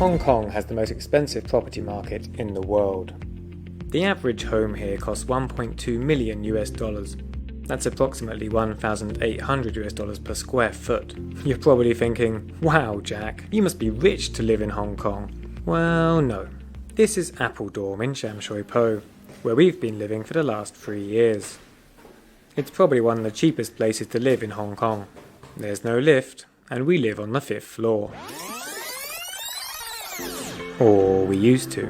Hong Kong has the most expensive property market in the world. The average home here costs 1.2 million US dollars. That's approximately $1,800 US dollars per square foot. You're probably thinking, wow Jack, you must be rich to live in Hong Kong. Well, no. This is Appledorm in Sham Shui Po, where we've been living for the last 3 years. It's probably one of the cheapest places to live in Hong Kong. There's no lift, and we live on the 5th floor. Or we used to.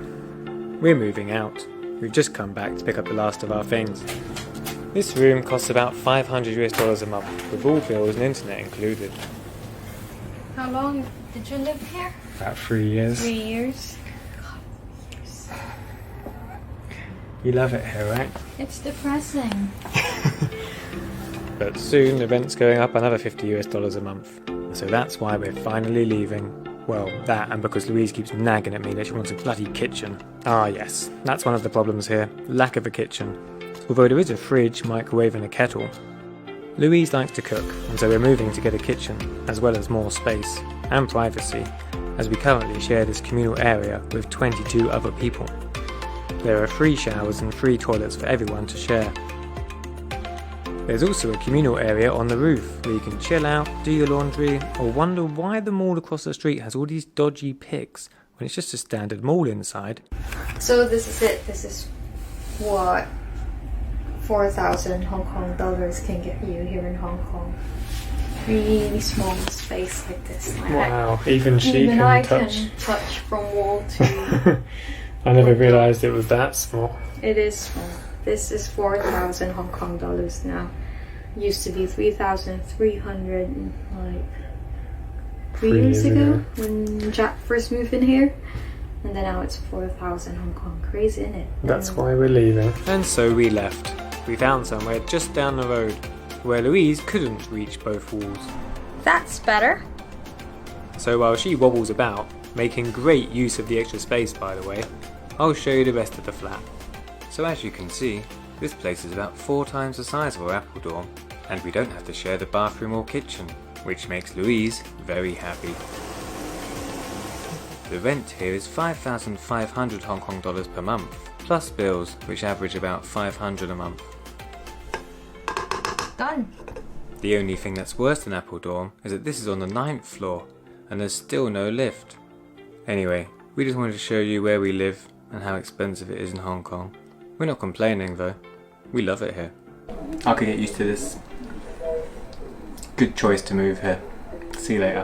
We're moving out. We've just come back to pick up the last of our things. This room costs about $500 US dollars a month, with all bills and internet included. How long did you live here? About 3 years. 3 years. You love it here, right? It's depressing. But soon the rent's going up another $50 US dollars a month. So that's why we're finally leaving. Well, that and because Louise keeps nagging at me that she wants a bloody kitchen. Ah yes, that's one of the problems here. Lack of a kitchen. Although there is a fridge, microwave and a kettle. Louise likes to cook, and so we're moving to get a kitchen, as well as more space and privacy, as we currently share this communal area with 22 other people. There are 3 showers and 3 toilets for everyone to share. There's also a communal area on the roof where you can chill out, do your laundry, or wonder why the mall across the street has all these dodgy pigs when it's just a standard mall inside. So this is it. This is what 4,000 Hong Kong dollars can get you here in Hong Kong. Really small space like this. Wow, even she even can I touch. can touch from wall to... I never realised it was that small. It is small. This is 4,000 Hong Kong dollars now. Used to be 3,300 like 3 years ago when Jack first moved in here. And then now it's 4,000 Hong Kong. Crazy, isn't it? That's why we're leaving. And so we left. We found somewhere just down the road where Louise couldn't reach both walls. That's better. So while she wobbles about, making great use of the extra space by the way, I'll show you the rest of the flat. So as you can see, this place is about 4 times the size of our Appledorm, and we don't have to share the bathroom or kitchen, which makes Louise very happy. The rent here is 5,500 Hong Kong dollars per month, plus bills which average about 500 a month. Done. The only thing that's worse than Appledorm is that this is on the 9th floor, and there's still no lift. Anyway, we just wanted to show you where we live and how expensive it is in Hong Kong. We're not complaining though, we love it here. I could get used to this. Good choice to move here. See you later.